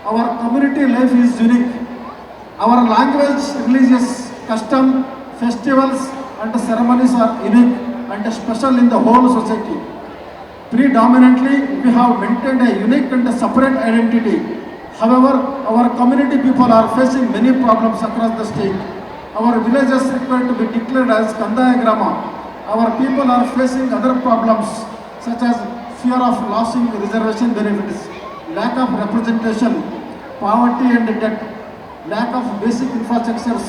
our community life is unique. Our language, religious custom, festivals and ceremonies are unique and special in the whole society. Predominantly, we have maintained a unique and separate identity. However, our community people are facing many problems across the state. Our villages required to be declared as Kandaya Grama. Our people are facing other problems such as fear of losing reservation benefits, lack of representation, poverty and debt, lack of basic infrastructures,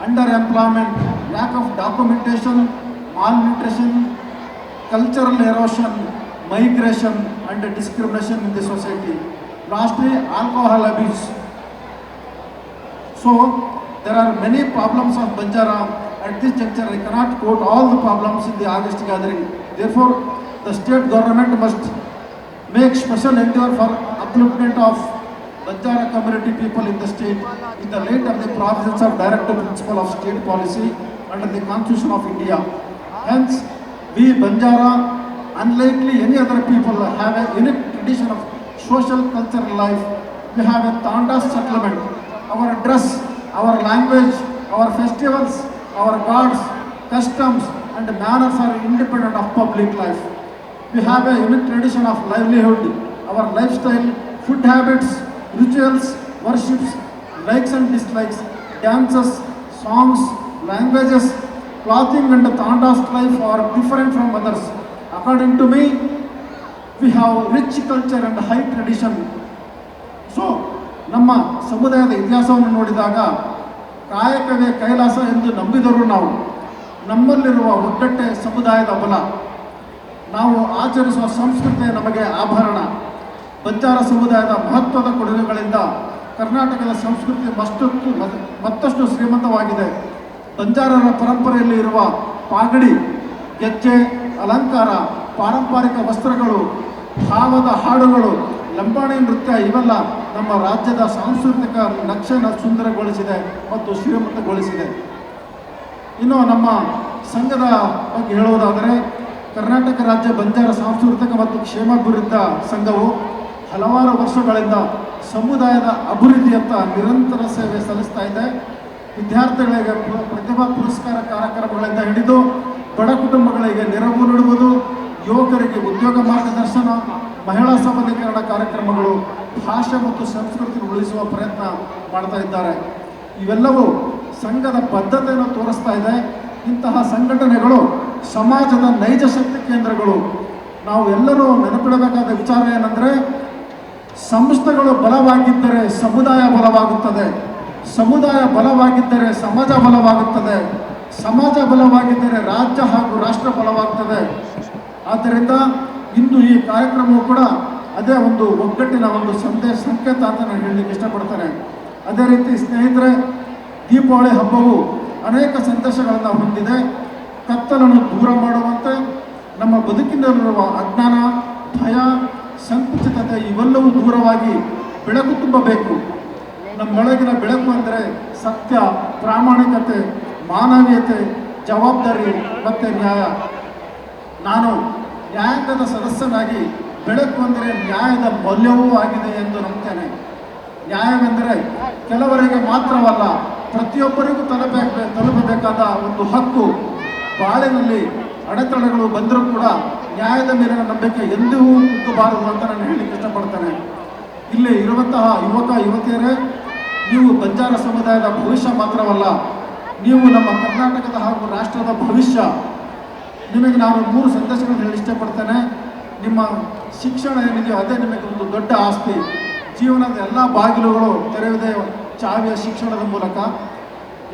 underemployment, lack of documentation, malnutrition, cultural erosion, migration and discrimination in the society. Lastly, alcohol abuse. So, there are many problems of Banjara. At this juncture, I cannot quote all the problems in the August gathering. Therefore, the state government must make special endeavor for upliftment of Banjara community people in the state in the light of the provisions of Directive Principle of State Policy under the Constitution of India. Hence, we Banjara, unlikely any other people, have a unique tradition of social cultural life. We have a Tandas settlement. Our dress, our language, our festivals, our gods, customs and manners are independent of public life. We have a unique tradition of livelihood, our lifestyle, food habits, rituals, worships, likes and dislikes, dances, songs, languages, clothing and Tandas life are different from others. According to me, we have rich culture and high tradition. So, ನಮ್ಮ ಸಮುದಾಯದ ಇತಿಹಾಸವನ್ನು ನೋಡಿದಾಗ ಕಾಯಕವೇ ಕೈಲಾಸ ಎಂದು ನಂಬಿದರು ನಾವು. ನಮ್ಮಲ್ಲಿರುವ ಒಗ್ಗಟ್ಟೆ ಸಮುದಾಯದ ಬಲ. ನಾವು ಆಚರಿಸುವ ಸಂಸ್ಕೃತಿ ನಮಗೆ ಆಭರಣ. ಬಂಜಾರ ಸಮುದಾಯದ ಮಹತ್ವದ ಕೊಡುಗೆಗಳಿಂದ ಕರ್ನಾಟಕದ ಸಂಸ್ಕೃತಿ ಮತ್ತಷ್ಟು ಶ್ರೀಮಂತವಾಗಿದೆ. ಬಂಜಾರರ ಪರಂಪರೆಯಲ್ಲಿ ಇರುವ ಪಾಗಡಿ, ಗೆಜ್ಜೆ, ಅಲಂಕಾರ, ಪಾರಂಪರಿಕ ವಸ್ತ್ರಗಳು, ಭಾವದ ಹಾಡುಗಳು, ಲಂಬಾಣಿ ನೃತ್ಯ ಇವೆಲ್ಲ ನಮ್ಮ ರಾಜ್ಯದ ಸಾಂಸ್ಕೃತಿಕ ನಕ್ಷೆಯನ್ನು ಸುಂದರಗೊಳಿಸಿದೆ ಮತ್ತು ಶ್ರೀಮಂತಗೊಳಿಸಿದೆ. ಇನ್ನು ನಮ್ಮ ಸಂಘದ ಬಗ್ಗೆ ಹೇಳುವುದಾದರೆ, ಕರ್ನಾಟಕ ರಾಜ್ಯ ಬಂಜಾರ ಸಾಂಸ್ಕೃತಿಕ ಮತ್ತು ಕ್ಷೇಮಾಭಿವೃದ್ಧಿ ಸಂಘವು ಹಲವಾರು ವರ್ಷಗಳಿಂದ ಸಮುದಾಯದ ಅಭಿವೃದ್ಧಿಯತ್ತ ನಿರಂತರ ಸೇವೆ ಸಲ್ಲಿಸ್ತಾ ಇದೆ. ವಿದ್ಯಾರ್ಥಿಗಳಿಗೆ ಪ್ರತಿಭಾ ಪುರಸ್ಕಾರ ಕಾರ್ಯಕ್ರಮಗಳಿಂದ ಹಿಡಿದು ಬಡ ಕುಟುಂಬಗಳಿಗೆ ನೆರವು ನೀಡುವುದು, ಯುವಕರಿಗೆ ಉದ್ಯೋಗ ಮಾರ್ಗದರ್ಶನ, ಮಹಿಳಾ ಸಬಲೀಕರಣ ಕಾರ್ಯಕ್ರಮಗಳು, ಭಾಷೆ ಮತ್ತು ಸಂಸ್ಕೃತಿ ಉಳಿಸುವ ಪ್ರಯತ್ನ ಮಾಡ್ತಾ ಇದ್ದಾರೆ. ಇವೆಲ್ಲವೂ ಸಂಘದ ಬದ್ಧತೆಯನ್ನು ತೋರಿಸ್ತಾ ಇದೆ. ಇಂತಹ ಸಂಘಟನೆಗಳು ಸಮಾಜದ ನೈಜ ಶಕ್ತಿ ಕೇಂದ್ರಗಳು. ನಾವು ಎಲ್ಲರೂ ನೆನಪಿಡಬೇಕಾದ ವಿಚಾರ ಏನಂದರೆ, ಸಂಸ್ಥೆಗಳು ಬಲವಾಗಿದ್ದರೆ ಸಮುದಾಯ ಬಲವಾಗುತ್ತದೆ, ಸಮುದಾಯ ಬಲವಾಗಿದ್ದರೆ ಸಮಾಜ ಬಲವಾಗುತ್ತದೆ, ಸಮಾಜ ಬಲವಾಗಿದ್ದರೆ ರಾಜ್ಯ ಹಾಗೂ ರಾಷ್ಟ್ರ ಬಲವಾಗುತ್ತದೆ. ಆದ್ದರಿಂದ ಇಂದು ಈ ಕಾರ್ಯಕ್ರಮವು ಕೂಡ ಅದೇ ಒಂದು ಒಗ್ಗಟ್ಟಿನ ಒಂದು ಸಂಕೇತ ಅಂತ ನಾನು ಹೇಳಲಿಕ್ಕೆ ಇಷ್ಟಪಡ್ತೇನೆ. ಅದೇ ರೀತಿ ಸ್ನೇಹಿತರೆ, ದೀಪಾವಳಿ ಹಬ್ಬವು ಅನೇಕ ಸಂದೇಶಗಳನ್ನು ಹೊಂದಿದೆ. ಕತ್ತಲನ್ನು ದೂರ ಮಾಡುವಂತೆ, ನಮ್ಮ ಬದುಕಿನಲ್ಲಿರುವ ಅಜ್ಞಾನ, ಭಯ, ಸಂಕುಚಿತತೆ ಇವೆಲ್ಲವೂ ದೂರವಾಗಿ ಬೆಳಕು ತುಂಬಬೇಕು. ನಮ್ಮೊಳಗಿನ ಬೆಳಕು ಅಂದರೆ ಸತ್ಯ, ಪ್ರಾಮಾಣಿಕತೆ, ಮಾನವೀಯತೆ, ಜವಾಬ್ದಾರಿ ಮತ್ತು ನ್ಯಾಯ. ನಾನು ನ್ಯಾಯಾಂಗದ ಸದಸ್ಯನಾಗಿ ಬೆಳಕು ಅಂದರೆ ನ್ಯಾಯದ ಮೌಲ್ಯವೂ ಆಗಿದೆ ಎಂದು ನಂಬ್ತೇನೆ. ನ್ಯಾಯವೆಂದರೆ ಕೆಲವರಿಗೆ ಮಾತ್ರವಲ್ಲ, ಪ್ರತಿಯೊಬ್ಬರಿಗೂ ತಲುಪಬೇಕಾದ ಒಂದು ಹಕ್ಕು. ಬಾಳಿನಲ್ಲಿ ಅಡೆತಡೆಗಳು ಬಂದರೂ ಕೂಡ ನ್ಯಾಯದ ಮೇಲಿನ ನಂಬಿಕೆ ಎಂದೂ ಕುಗ್ಗಬಾರದು ಅಂತ ನಾನು ಹೇಳಲಿಕ್ಕೆ ಇಷ್ಟಪಡ್ತೇನೆ. ಇಲ್ಲಿ ಇರುವಂತಹ ಯುವಕ ಯುವತಿಯರೇ, ನೀವು ಬಂಜಾರ ಸಮುದಾಯದ ಭವಿಷ್ಯ ಮಾತ್ರವಲ್ಲ, ನೀವು ನಮ್ಮ ಕರ್ನಾಟಕದ ಹಾಗೂ ರಾಷ್ಟ್ರದ ಭವಿಷ್ಯ. ನಿಮಗೆ ನಾನು 3 ಸಂದೇಶಗಳನ್ನು ಹೇಳಿ ಇಷ್ಟಪಡ್ತೇನೆ. ನಿಮ್ಮ ಶಿಕ್ಷಣ ಏನಿದೆಯೋ ಅದೇ ನಿಮಗೆ ಒಂದು ದೊಡ್ಡ ಆಸ್ತಿ. ಜೀವನದ ಎಲ್ಲ ಬಾಗಿಲುಗಳು ತೆರೆಯುವುದೇ ಚಾವಿಯ ಶಿಕ್ಷಣದ ಮೂಲಕ.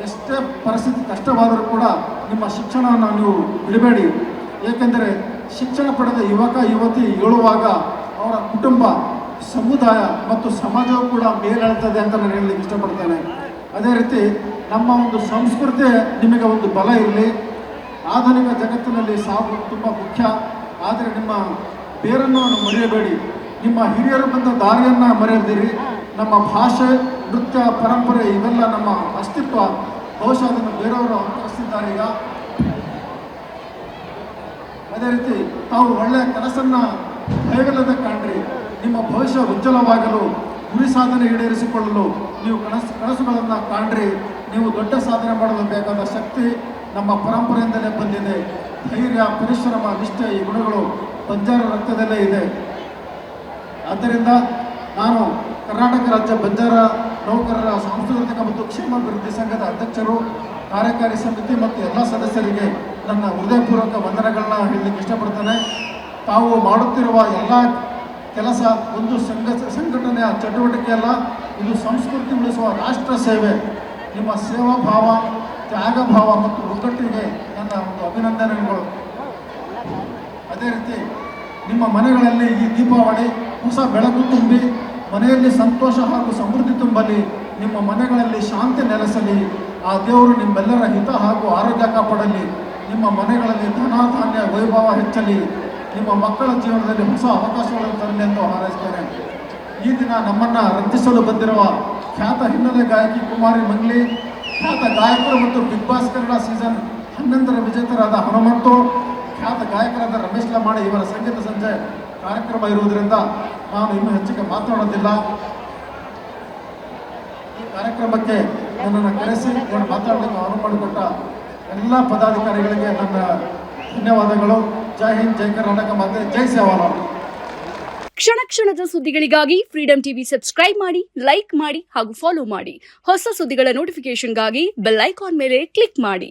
ಎಷ್ಟೇ ಪರಿಸ್ಥಿತಿ ಕಷ್ಟವಾದರೂ ಕೂಡ ನಿಮ್ಮ ಶಿಕ್ಷಣವನ್ನು ನೀವು ಬಿಡಬೇಡಿ. ಏಕೆಂದರೆ ಶಿಕ್ಷಣ ಪಡೆದ ಯುವಕ ಯುವತಿ ಏಳುವಾಗ ಅವರ ಕುಟುಂಬ, ಸಮುದಾಯ ಮತ್ತು ಸಮಾಜವೂ ಕೂಡ ಮೇಲೇಳ್ತದೆ ಅಂತ ನಾನು ಹೇಳಲಿಕ್ಕೆ ಇಷ್ಟಪಡ್ತೇನೆ. ಅದೇ ರೀತಿ ನಮ್ಮ ಒಂದು ಸಂಸ್ಕೃತಿ ನಿಮಗೆ ಒಂದು ಬಲ ಇರಲಿ. ಆಧುನಿಕ ಜಗತ್ತಿನಲ್ಲಿ ಸಾವು ತುಂಬ ಮುಖ್ಯ, ಆದರೆ ನಿಮ್ಮ ಬೇರನ್ನು ಮರೆಯಬೇಡಿ. ನಿಮ್ಮ ಹಿರಿಯರು ಬಂದ ದಾರಿಯನ್ನು ಮರೆಯದಿರಿ. ನಮ್ಮ ಭಾಷೆ, ನೃತ್ಯ, ಪರಂಪರೆ ಇವೆಲ್ಲ ನಮ್ಮ ಅಸ್ತಿತ್ವ. ಬಹುಶಃ ಅದನ್ನು ಬೇರೆಯವರು ಅನುಸರಿಸಿದ್ದಾರೆ ಈಗ. ಅದೇ ರೀತಿ ತಾವು ಒಳ್ಳೆಯ ಕೆಲಸನ್ನು ಕೈಗೊಳ್ಳದೆ ಕಾಣ್ರಿ. ನಿಮ್ಮ ಭವಿಷ್ಯ ಉಜ್ವಲವಾಗಲು ಗುರಿ ಸಾಧನೆ ಈಡೇರಿಸಿಕೊಳ್ಳಲು ನೀವು ಕನಸುಗಳನ್ನು ಕಾಣ್ರಿ. ನೀವು ದೊಡ್ಡ ಸಾಧನೆ ಮಾಡಲು ಬೇಕಾದ ಶಕ್ತಿ ನಮ್ಮ ಪರಂಪರೆಯಿಂದಲೇ ಬಂದಿದೆ. ಧೈರ್ಯ, ಪರಿಶ್ರಮ, ನಿಷ್ಠೆ ಈ ಗುಣಗಳು ಬಂಜಾರ ರಕ್ತದಲ್ಲೇ ಇದೆ. ಆದ್ದರಿಂದ ನಾನು ಕರ್ನಾಟಕ ರಾಜ್ಯ ಬಂಜಾರ ನೌಕರರ ಸಾಂಸ್ಕೃತಿಕ ಮತ್ತು ಕ್ಷೇಮಾಭಿವೃದ್ಧಿ ಸಂಘದ ಅಧ್ಯಕ್ಷರು, ಕಾರ್ಯಕಾರಿ ಸಮಿತಿ ಮತ್ತು ಎಲ್ಲ ಸದಸ್ಯರಿಗೆ ನನ್ನ ಹೃದಯಪೂರ್ವಕ ವಂದನೆಗಳನ್ನ ಹೇಳಲಿಕ್ಕೆ ಇಷ್ಟಪಡ್ತೇನೆ. ತಾವು ಮಾಡುತ್ತಿರುವ ಎಲ್ಲ ಕೆಲಸ ಒಂದು ಸಂಘಟನೆಯ ಚಟುವಟಿಕೆಯಲ್ಲ, ಇದು ಸಂಸ್ಕೃತಿ ಉಳಿಸುವ ರಾಷ್ಟ್ರ ಸೇವೆ. ನಿಮ್ಮ ಸೇವಾ ಭಾವ, ತ್ಯಾಗ ಭಾವ ಮತ್ತು ಒಗ್ಗಟ್ಟಿಗೆ ನನ್ನ ಒಂದು ಅಭಿನಂದನೆಗಳು. ಅದೇ ರೀತಿ ನಿಮ್ಮ ಮನೆಗಳಲ್ಲಿ ಈ ದೀಪಾವಳಿ ಹೊಸ ಬೆಳಕು ತುಂಬಿ ಮನೆಯಲ್ಲಿ ಸಂತೋಷ ಹಾಗೂ ಸಮೃದ್ಧಿ ತುಂಬಲಿ. ನಿಮ್ಮ ಮನೆಗಳಲ್ಲಿ ಶಾಂತಿ ನೆಲೆಸಲಿ. ಆ ದೇವರು ನಿಮ್ಮೆಲ್ಲರ ಹಿತ ಹಾಗೂ ಆರೋಗ್ಯ ಕಾಪಾಡಲಿ. ನಿಮ್ಮ ಮನೆಗಳಲ್ಲಿ ಧನ ಧಾನ್ಯ ವೈಭವ ಹೆಚ್ಚಲಿ. ನಿಮ್ಮ ಮಕ್ಕಳ ಜೀವನದಲ್ಲಿ ಹೊಸ ಅವಕಾಶಗಳನ್ನು ತರಲಿ ಎಂದು ಹಾರೈಸ್ತೇನೆ. ಈ ದಿನ ನಮ್ಮನ್ನು ರಂಜಿಸಲು ಬಂದಿರುವ ಖ್ಯಾತ ಹಿನ್ನೆಲೆ ಗಾಯಕಿ ಕುಮಾರಿ ಮಂಗ್ಲಿ, ಖ್ಯಾತ ಗಾಯಕರು ಮತ್ತು ಬಿಗ್ ಬಾಸ್ ಕನ್ನಡ ಸೀಸನ್ 11ರ ವಿಜೇತರಾದ ಹನುಮಂತು, ಖ್ಯಾತ ಗಾಯಕರಾದ ರಮೇಶ್ ಲಮಾಣಿ ಇವರ ಸಂಗೀತ ಸಂಜೆ ಕಾರ್ಯಕ್ರಮ ಇರುವುದರಿಂದ ನಾನು ಇನ್ನೂ ಹೆಚ್ಚಿಗೆ ಮಾತನಾಡೋದಿಲ್ಲ. ಈ ಕಾರ್ಯಕ್ರಮಕ್ಕೆ ನನ್ನನ್ನು ಕರೆಸಿ ಮಾತಾಡಲಿಕ್ಕೆ ಅನುವು ಮಾಡಿಕೊಟ್ಟ ಎಲ್ಲ ಪದಾಧಿಕಾರಿಗಳಿಗೆ ನನ್ನ ಧನ್ಯವಾದಗಳು. ಜೈ ಹಿಂದ್, ಜೈ ಕರ್ನಾಟಕ ಮಾತೆ, ಜೈ ಸೇವಾಲಾಲ್. ಕ್ಷಣ ಕ್ಷಣದ ಸುದ್ದಿಗಳಿಗಾಗಿ ಫ್ರೀಡಂ ಟಿವಿ ಸಬ್ಸ್ಕ್ರೈಬ್ ಮಾಡಿ, ಲೈಕ್ ಮಾಡಿ ಹಾಗೂ ಫಾಲೋ ಮಾಡಿ. ಹೊಸ ಸುದ್ದಿಗಳ ನೋಟಿಫಿಕೇಶನ್ಗಾಗಿ ಬೆಲ್ ಐಕಾನ್ ಮೇಲೆ ಕ್ಲಿಕ್ ಮಾಡಿ.